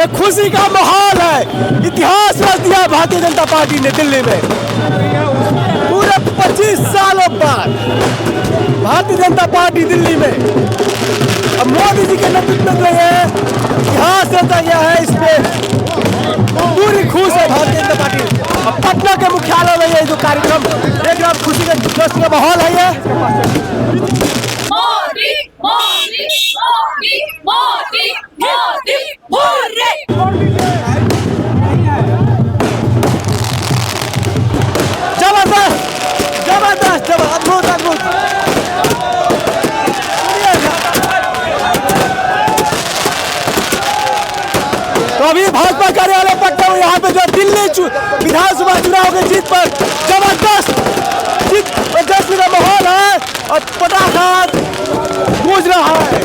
एक खुशी का माहौल है। इतिहास रच दिया भारतीय जनता पार्टी ने दिल्ली में। पूरे 25 सालों बाद भारतीय जनता पार्टी दिल्ली में अब मोदी जी के नेतृत्व में इतिहास रचा गया है। इसमें पूरी खुश है भारतीय जनता पार्टी। अब पटना के मुख्यालय में ये जो कार्यक्रम एकदम खुशी का जोश का माहौल है। ये मोदी मोदी मोदी मोदी मोदी मोदी जबरदस्त जबरदस्त अद्भुत अद्भुत। तो अभी भाजपा कार्यालय पटना में यहाँ पे जो दिल्ली विधानसभा चुनाव की जीत पर जबरदस्त जश्न का माहौल है और पटाखा गूंज रहा है।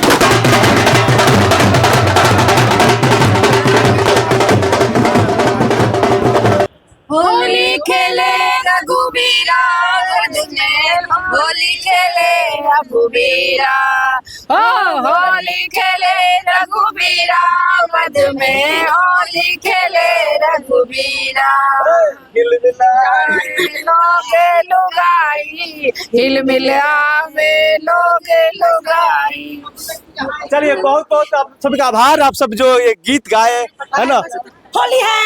होली खेले रघुबीरा होली खेले रघुबीरा ओ होली खेले रघुबीरा मध में होली खेले रघुबीरा लोगे लुगाई हिल मिला में लोगे लुगाई। चलिए बहुत बहुत आप सभी का आभार। आप सब जो ये गीत गाए है ना। होली है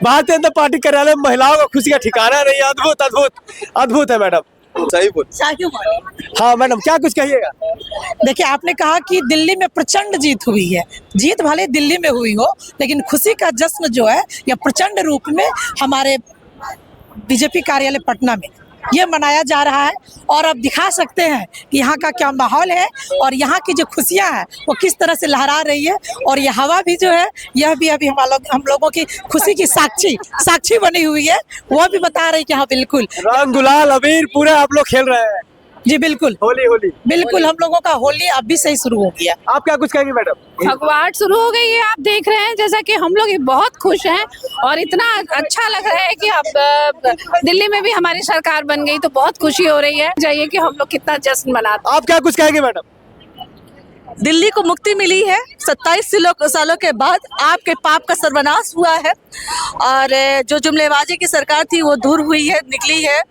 भारतीय जनता पार्टी कार्यालय में महिलाओं का खुशी का ठिकाना नहीं। अद्भुत अद्भुत अद्भुत है मैडम। सही बोल। हाँ मैडम क्या कुछ कहिएगा। देखिए आपने कहा कि दिल्ली में प्रचंड जीत हुई है। जीत भले दिल्ली में हुई हो लेकिन खुशी का जश्न जो है यह प्रचंड रूप में हमारे बीजेपी कार्यालय पटना में ये मनाया जा रहा है। और अब दिखा सकते हैं कि यहाँ का क्या माहौल है और यहाँ की जो खुशियाँ हैं वो किस तरह से लहरा रही है। और ये हवा भी जो है यह भी अभी हम लोगों की खुशी की साक्षी बनी हुई है। वो भी बता रही है कि हाँ बिल्कुल रंग गुलाल अबीर पूरे आप लोग खेल रहे हैं। जी बिल्कुल होली होली बिल्कुल हम लोगों का होली अब भी सही शुरू हो गया। आप क्या कुछ कहेंगे मैडम। भगवाट शुरू हो गई है। आप देख रहे हैं जैसा कि हम लोग बहुत खुश हैं और इतना अच्छा लग रहा है कि अब दिल्ली में भी हमारी सरकार बन गई तो बहुत खुशी हो रही है। चाहिए कि हम लोग कितना जश्न मनाते हैं। आप क्या कुछ कहेंगे मैडम। दिल्ली को मुक्ति मिली है 27 सालों के बाद। आपके पाप का सर्वनाश हुआ है और जो जुमलेबाजी की सरकार थी वो दूर हुई है निकली है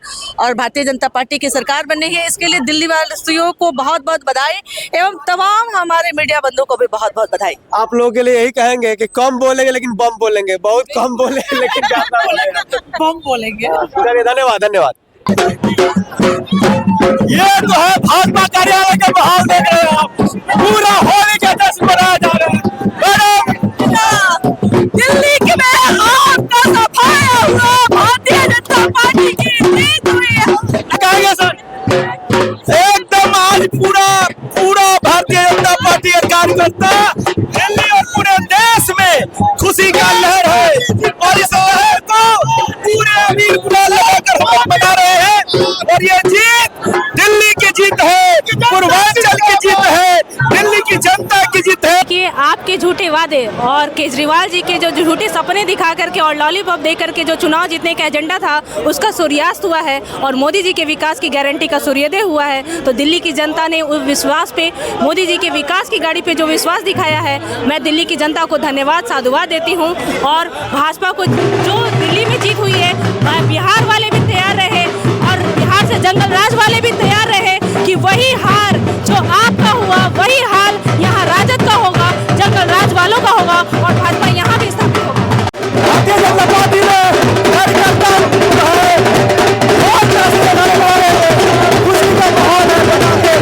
और भारतीय जनता पार्टी की सरकार बनी है। इसके लिए दिल्ली वासियों को बहुत बहुत बधाई एवं तमाम हमारे मीडिया बंधुओं को भी बहुत बहुत बधाई। आप लोगों के लिए यही कहेंगे कि कम बोलेंगे लेकिन बम बोलेंगे। बहुत कम बोलेंगे लेकिन ज्यादा बोलेंगे। बम बोलेंगे। चलिए धन्यवाद धन्यवाद। ये तो है भाजपा कार्यालय के माहौल देख रहे हैं आप। पूरा होली का जश्न मनाया जा रहा है। दिल्ली के में आपका सफाया हुआ भारतीय जनता पार्टी की जीत हुई है। कहेंगे सर एकदम आज पूरा भारतीय जनता पार्टी का कार्यकर्ता दिल्ली और पूरे देश में खुशी का लहर है और इस लहर को पूरे अबीर गुलाल लगाकर हम मना रहे हैं। और ये जीत दिल्ली की जीत है, पूर्वांचल की जीत है, दिल्ली की जनता की जीत है। कि आपके झूठे वादे और केजरीवाल जी के जो झूठे सपने दिखा करके और लॉलीपॉप दे करके जो चुनाव जीतने का एजेंडा था उसका सूर्यास्त हुआ है और मोदी जी के विकास की गारंटी का सूर्योदय हुआ है। तो दिल्ली की जनता ने उस विश्वास पे मोदी जी के विकास की गाड़ी पे जो विश्वास दिखाया है, मैं दिल्ली की जनता को धन्यवाद साधुवाद देती हूँ। और भाजपा को जो दिल्ली में जीत हुई है, बिहार वाले भी तैयार रहे और बिहार से जंगल राज वाले भी तैयार रहे कि वही हार जो आपका हुआ वही हाल यहाँ राजद का होगा, जंगल राज वालों का होगा और भाजपा यहाँ भी स्थापित होगा। भारतीय जनता पार्टी में कार्यकर्ता खुशी का माहौल है बनाते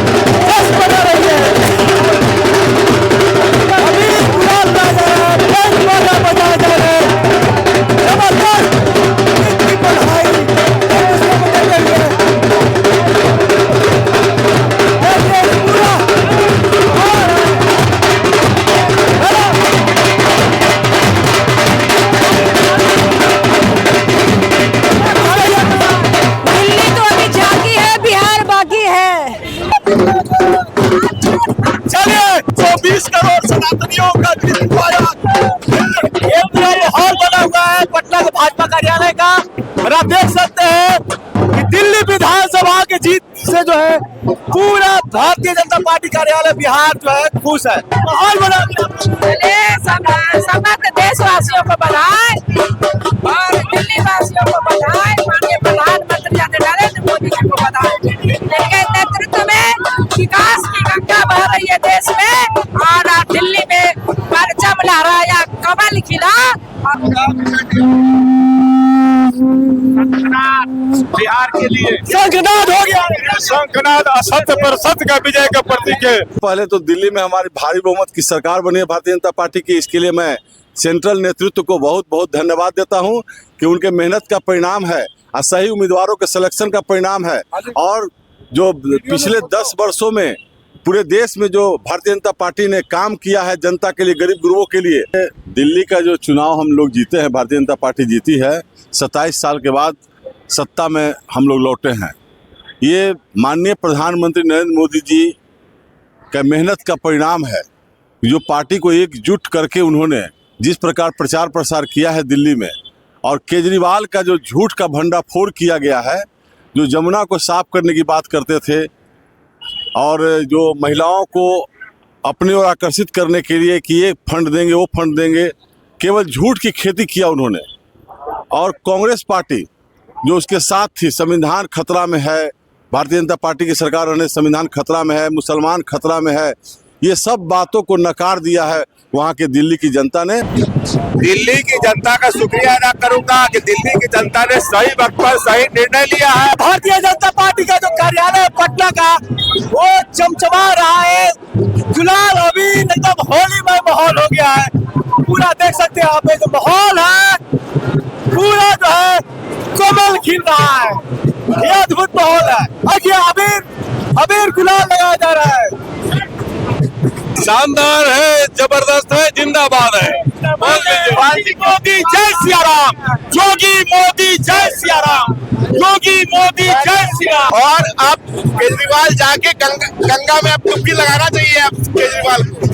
जश्न मना रही है। अभी गुलाल बजा रहा है, बैंड बाजा बजाया जा रहा है। जबरदस्त इतनी बधाई चलिए 24 करोड़ सनातनियों का माहौल बना हुआ है पटना के भाजपा कार्यालय का। और आप देख सकते हैं कि दिल्ली विधानसभा की जीत से जो है पूरा भारतीय जनता पार्टी कार्यालय बिहार जो है खुश है। माहौल बना सब बिहार के लिए शंखनाद हो गया। शंखनाद असत्य पर सत्य का विजय का प्रतीक है। पहले तो दिल्ली में हमारी भारी बहुमत की सरकार बनी है भारतीय जनता पार्टी की। इसके लिए मैं सेंट्रल नेतृत्व को बहुत बहुत धन्यवाद देता हूं कि उनके मेहनत का परिणाम है और सही उम्मीदवारों के सिलेक्शन का परिणाम है। और जो पिछले 10 वर्षों में पूरे देश में जो भारतीय जनता पार्टी ने काम किया है जनता के लिए, गरीब गुरुओं के लिए। दिल्ली का जो चुनाव हम लोग जीते हैं, भारतीय जनता पार्टी जीती है, 27 साल के बाद सत्ता में हम लोग लौटे हैं। ये माननीय प्रधानमंत्री नरेंद्र मोदी जी का मेहनत का परिणाम है। जो पार्टी को एकजुट करके उन्होंने जिस प्रकार प्रचार प्रसार किया है दिल्ली में, और केजरीवाल का जो झूठ का भंडाफोड़ किया गया है, जो जमुना को साफ करने की बात करते थे और जो महिलाओं को अपनी ओर आकर्षित करने के लिए कि ये फंड देंगे वो फंड देंगे, केवल झूठ की खेती किया उन्होंने। और कांग्रेस पार्टी जो उसके साथ थी, संविधान खतरा में है, भारतीय जनता पार्टी की सरकार रहने संविधान खतरा में है, मुसलमान खतरा में है, ये सब बातों को नकार दिया है वहाँ के दिल्ली की जनता ने। दिल्ली की जनता का शुक्रिया अदा करूंगा कि दिल्ली की जनता ने सही वक्त पर सही निर्णय लिया है। भारतीय जनता पार्टी का जो कार्यालय पटना का वो चमचमा रहा है। गुलाल अभी एकदम होलीमय माहौल हो गया है। पूरा देख सकते हैं आप, जो माहौल है पूरा जो है कमल खिल रहा है। ये अद्भुत माहौल है। देखिए अबीर गुलाल लगाया जा रहा है। शानदार है, जबरदस्त है, जिंदाबाद है। मोदी जय सिया राम, योगी मोदी जय सिया राम, योगी मोदी जय सिया। और अब केजरीवाल जाके गंगा में अब डुबकी लगाना चाहिए अब केजरीवाल को।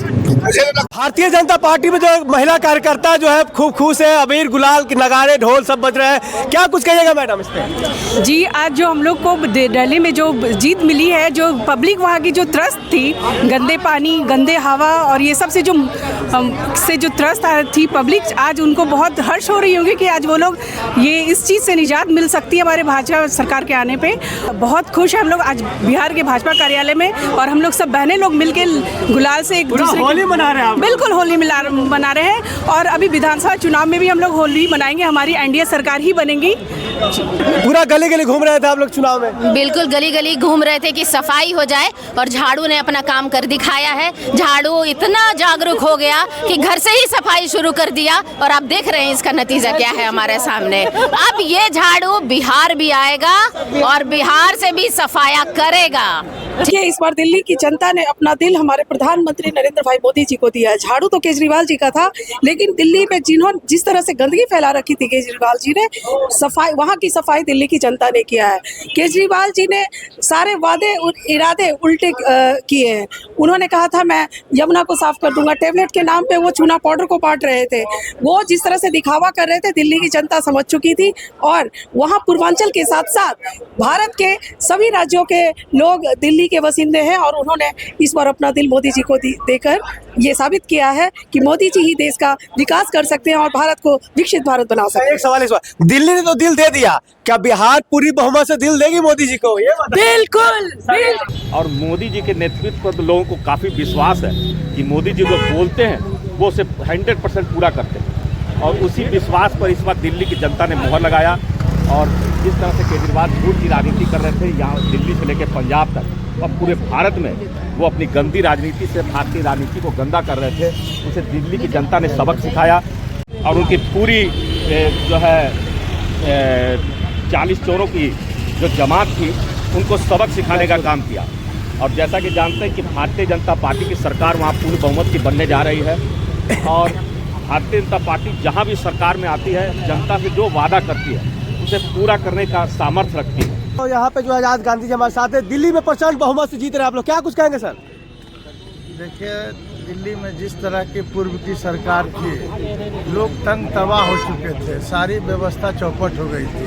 भारतीय जनता पार्टी में जो महिला कार्यकर्ता जो है खूब खुश है। अबीर गुलाल के नगाड़े ढोल सब बज रहे हैं। क्या कुछ कहिएगा मैडम इस पे? जी, आज जो हम लोग को दिल्ली में जो जीत मिली है, जो पब्लिक वहाँ की जो त्रस्त थी, गंदे पानी, गंदे हवा और ये सब से जो त्रस्त थी पब्लिक, आज उनको बहुत हर्ष हो रही होगी कि आज वो लोग ये इस चीज़ से निजात मिल सकती है हमारे भाजपा सरकार के आने पे। बहुत खुश है हम लोग आज बिहार के भाजपा कार्यालय में, और हम लोग सब बहनें लोग मिलके गुलाल से एक दूसरे होली मना रहे हैं। बिल्कुल होली मना रहे हैं। और अभी विधानसभा चुनाव में भी हम लोग होली मनाएंगे। हमारी एनडीए सरकार ही बनेगी। पूरा गली गली घूम रहे थे आप लोग चुनाव में? बिल्कुल गली गली घूम रहे थे कि सफाई हो जाए, और झाड़ू ने अपना काम कर दिखाया है। झाड़ू इतना जागरूक हो गया कि घर से ही सफाई शुरू कर दिया, और आप देख रहे हैं इसका नतीजा क्या है हमारे सामने। अब ये झाड़ू बिहार भी आएगा और बिहार से भी सफाया करेगा। इस बार दिल्ली की जनता ने अपना दिल हमारे प्रधानमंत्री नरेंद्र भाई मोदी जी को दिया है। झाड़ू तो केजरीवाल जी का था, लेकिन दिल्ली में जिन्होंने जिस तरह से गंदगी फैला रखी थी केजरीवाल जी ने, सफाई वहाँ की सफाई दिल्ली की जनता ने किया है। केजरीवाल जी ने सारे वादे इरादे उल्टे किए हैं। उन्होंने कहा था मैं यमुना को साफ कर दूंगा, टेबलेट के नाम पे वो चूना पाउडर को बांट रहे थे। वो जिस तरह से दिखावा कर रहे थे दिल्ली की जनता समझ चुकी थी। और वहाँ पूर्वांचल के साथ साथ भारत के सभी राज्यों के लोग दिल्ली के वसिंदे हैं, और उन्होंने इस बार अपना दिल मोदी जी को देकर ये साबित किया है कि मोदी जी ही देश का विकास कर सकते हैं और भारत को विकसित भारत बना सकते हैं। एक सवाल इस बार, दिल्ली ने तो दिल दे दिया, क्या बिहार पूरी बहुमत से दिल देगी मोदी जी को? ये बिल्कुल। और मोदी जी के नेतृत्व पर लोगों को काफ़ी विश्वास है कि मोदी जी जो बोलते हैं वो उसे 100% पूरा करते हैं, और उसी विश्वास पर इस बार दिल्ली की जनता ने मुहर लगाया। और जिस तरह से केजरीवाल झूठ की राजनीति कर रहे थे यहाँ दिल्ली से लेकर पंजाब तक और पूरे भारत में, वो अपनी गंदी राजनीति से भारतीय राजनीति को गंदा कर रहे थे, उसे दिल्ली की जनता ने सबक सिखाया। और उनकी पूरी जो है 40 चोरों की जो जमात थी उनको सबक सिखाने का काम किया। और जैसा कि जानते हैं कि भारतीय जनता पार्टी की सरकार वहाँ पूरी बहुमत की बनने जा रही है, और भारतीय जनता पार्टी जहाँ भी सरकार में आती है जनता से जो वादा करती है उसे पूरा करने का सामर्थ्य रखती है। तो यहाँ पे जो आजाद गांधी जी हमारे साथ है, दिल्ली में प्रचंड बहुमत से जीत रहे हैं आप लोग, क्या कुछ कहेंगे सर? देखिए, दिल्ली में जिस तरह की पूर्व की सरकार थी, लोग तंग तबाह हो चुके थे, सारी व्यवस्था चौपट हो गई थी।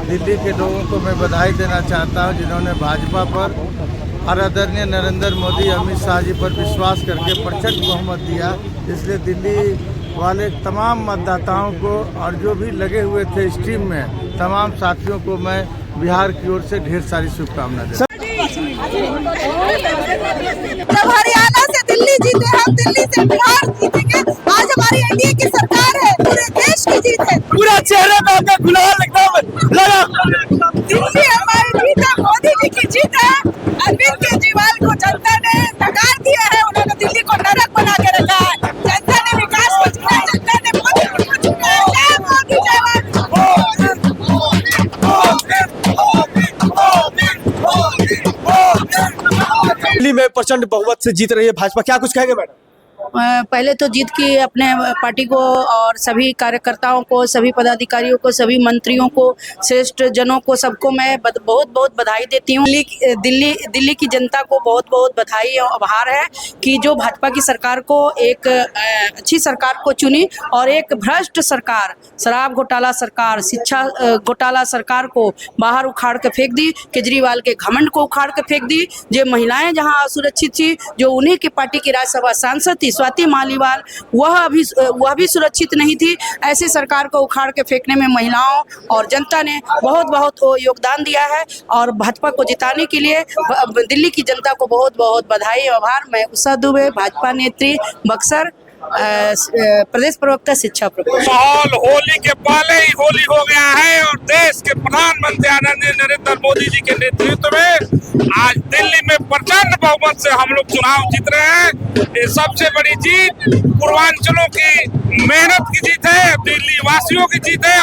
दिल्ली के लोगों को मैं बधाई देना चाहता हूँ जिन्होंने भाजपा पर और आदरणीय नरेंद्र मोदी, अमित शाह जी पर विश्वास करके प्रचंड बहुमत दिया। इसलिए दिल्ली वाले तमाम मतदाताओं को और जो भी लगे हुए थे स्ट्रीम में, तमाम साथियों को मैं बिहार की ओर से ढेर सारी शुभकामनाएं देता हूं। जब हरियाणा से दिल्ली जीते, हम दिल्ली से बिहार जीतेंगे। आज हमारी एनडीए की सरकार है, पूरे देश की दिल्ली में प्रचंड बहुमत से जीत रही है भाजपा, क्या कुछ कहेंगे मैडम? पहले तो जीत की अपने पार्टी को और सभी कार्यकर्ताओं को, सभी पदाधिकारियों को, सभी मंत्रियों को, श्रेष्ठ जनों को, सबको मैं बहुत बहुत बधाई देती हूँ। दिल्ली की जनता को बहुत बहुत बधाई और आभार है कि जो भाजपा की सरकार को एक अच्छी सरकार को चुनी और एक भ्रष्ट सरकार, शराब घोटाला सरकार, शिक्षा घोटाला सरकार को बाहर उखाड़ के फेंक दी, केजरीवाल के घमंड को उखाड़ के फेंक दी। जो महिलाएं जहाँ असुरक्षित थी, जो उन्हीं की पार्टी की राज्यसभा सांसद थी स्वाति मालीवाल, वह भी सुरक्षित नहीं थी। ऐसी सरकार को उखाड़ के फेंकने में महिलाओं और जनता ने बहुत बहुत योगदान दिया है और भाजपा को जिताने के लिए दिल्ली की जनता को बहुत बहुत बधाई और आभार। मैं उषा दुबे, भाजपा नेत्री, बक्सर, प्रदेश प्रवक्ता, शिक्षा प्रवक्ता। माहौल होली के पहले ही होली हो गया है और देश के प्रधानमंत्री आदरणीय नरेंद्र मोदी जी के नेतृत्व में आज दिल्ली में प्रचंड बहुमत से हम लोग चुनाव जीत रहे हैं। ये सबसे बड़ी जीत पूर्वांचलों की मेहनत की जीत है, दिल्ली वासियों की जीत है।